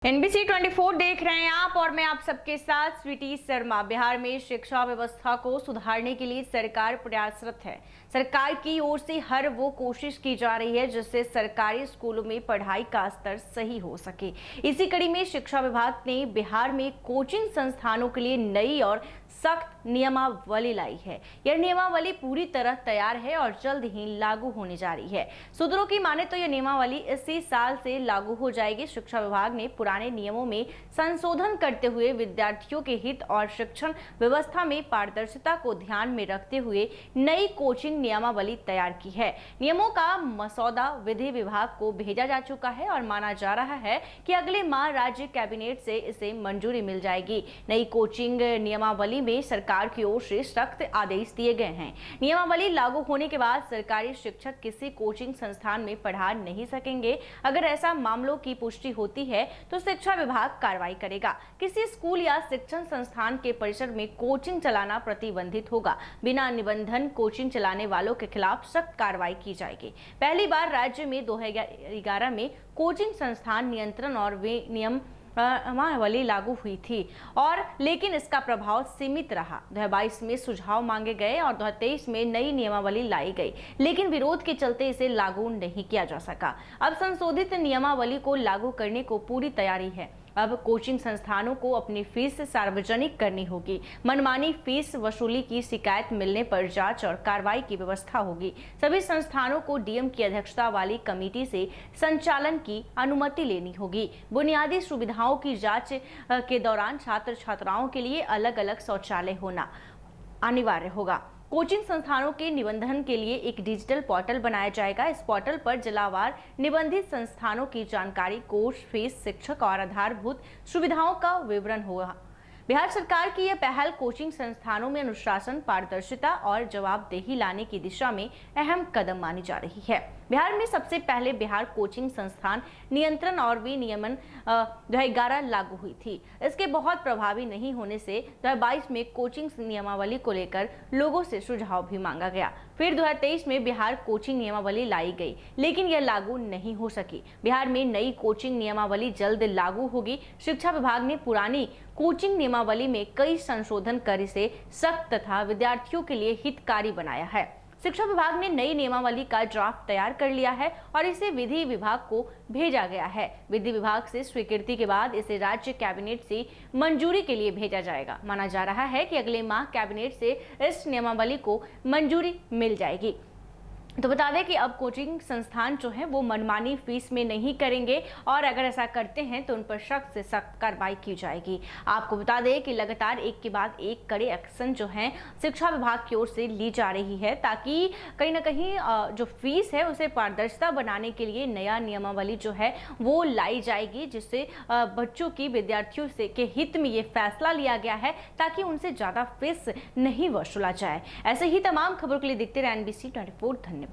NBC 24 देख रहे हैं आप और मैं आप सबके साथ स्वीटी शर्मा। बिहार में शिक्षा व्यवस्था को सुधारने के लिए सरकार प्रयासरत है। सरकार की ओर से हर वो कोशिश की जा रही है जिससे सरकारी स्कूलों में पढ़ाई का स्तर सही हो सके। इसी कड़ी में शिक्षा विभाग ने बिहार में कोचिंग संस्थानों के लिए नई और सख्त नियमावली लाई है। यह नियमावली पूरी तरह तैयार है और जल्द ही लागू होने जा रही है। सूत्रों की माने तो यह नियमावली इसी साल से लागू हो जाएगी। शिक्षा विभाग ने पुराने नियमों में संशोधन करते हुए विद्यार्थियों के हित और शिक्षण व्यवस्था में पारदर्शिता को ध्यान में रखते हुए नई कोचिंग नियमावली तैयार की है। नियमों का मसौदा विधि विभाग को भेजा जा चुका है और माना जा रहा है कि अगले माह राज्य कैबिनेट से इसे मंजूरी मिल जाएगी। नई कोचिंग नियमावली में सरकार की ओर से सख्त आदेश दिए गए हैं। नियमावली लागू होने के बाद सरकारी शिक्षक किसी कोचिंग संस्थान में पढ़ा नहीं सकेंगे। अगर ऐसा मामलों की पुष्टि होती है तो शिक्षा विभाग कार्रवाई करेगा। किसी स्कूल या शिक्षण संस्थान के परिसर में कोचिंग चलाना प्रतिबंधित होगा। बिना निबंधन कोचिंग चलाने वालों के खिलाफ सख्त कार्रवाई की जाएगी। पहली बार राज्य में 2011 में कोचिंग संस्थान नियंत्रण और नियमावली लागू हुई थी लेकिन इसका प्रभाव सीमित रहा। 2022 में सुझाव मांगे गए और 2023 में नई नियमावली लाई गई, लेकिन विरोध के चलते इसे लागू नहीं किया जा सका। अब संशोधित नियमावली को लागू करने को पूरी तैयारी है। अब कोचिंग संस्थानों को अपनी फीस सार्वजनिक करनी होगी। मनमानी फीस वसूली की शिकायत मिलने पर जांच और कार्रवाई की व्यवस्था होगी। सभी संस्थानों को डीएम की अध्यक्षता वाली कमेटी से संचालन की अनुमति लेनी होगी। बुनियादी सुविधाओं की जांच के दौरान छात्र छात्राओं के लिए अलग अलग शौचालय होना अनिवार्य होगा। कोचिंग संस्थानों के निबंधन के लिए एक डिजिटल पोर्टल बनाया जाएगा। इस पोर्टल पर जिलावार निबंधित संस्थानों की जानकारी, कोर्स फीस, शिक्षक और आधारभूत सुविधाओं का विवरण होगा। बिहार सरकार की यह पहल कोचिंग संस्थानों में अनुशासन, पारदर्शिता और जवाबदेही लाने की दिशा में अहम कदम मानी जा रही है। बिहार में सबसे पहले बिहार कोचिंग संस्थान नियंत्रण और विनियमन 2011 लागू हुई थी। इसके बहुत प्रभावी नहीं होने से 2022 में कोचिंग नियमावली को लेकर लोगों से सुझाव भी मांगा गया। फिर 2023 में बिहार कोचिंग नियमावली लाई गई, लेकिन यह लागू नहीं हो सकी। बिहार में नई कोचिंग नियमावली जल्द लागू होगी। शिक्षा विभाग ने पुरानी कोचिंग नियमावली में कई संशोधन कर इसे सख्त तथा विद्यार्थियों के लिए हितकारी बनाया है। शिक्षा विभाग ने नई नियमावली का ड्राफ्ट तैयार कर लिया है और इसे विधि विभाग को भेजा गया है। विधि विभाग से स्वीकृति के बाद इसे राज्य कैबिनेट से मंजूरी के लिए भेजा जाएगा। माना जा रहा है कि अगले माह कैबिनेट से इस नियमावली को मंजूरी मिल जाएगी। तो बता दें कि अब कोचिंग संस्थान जो है वो मनमानी फीस में नहीं करेंगे और अगर ऐसा करते हैं तो उन पर सख्त से सख्त कार्रवाई की जाएगी। आपको बता दें कि लगातार एक के बाद एक कड़े एक्शन जो है शिक्षा विभाग की ओर से ली जा रही है, ताकि कहीं ना कहीं जो फीस है उसे पारदर्शिता बनाने के लिए नया नियमावली जो है वो लाई जाएगी, जिससे बच्चों की, विद्यार्थियों से के हित में ये फैसला लिया गया है ताकि उनसे ज़्यादा फीस नहीं वसूला जाए। ऐसे ही तमाम खबरों के लिए देखते रहे NBC 24। धन्यवाद।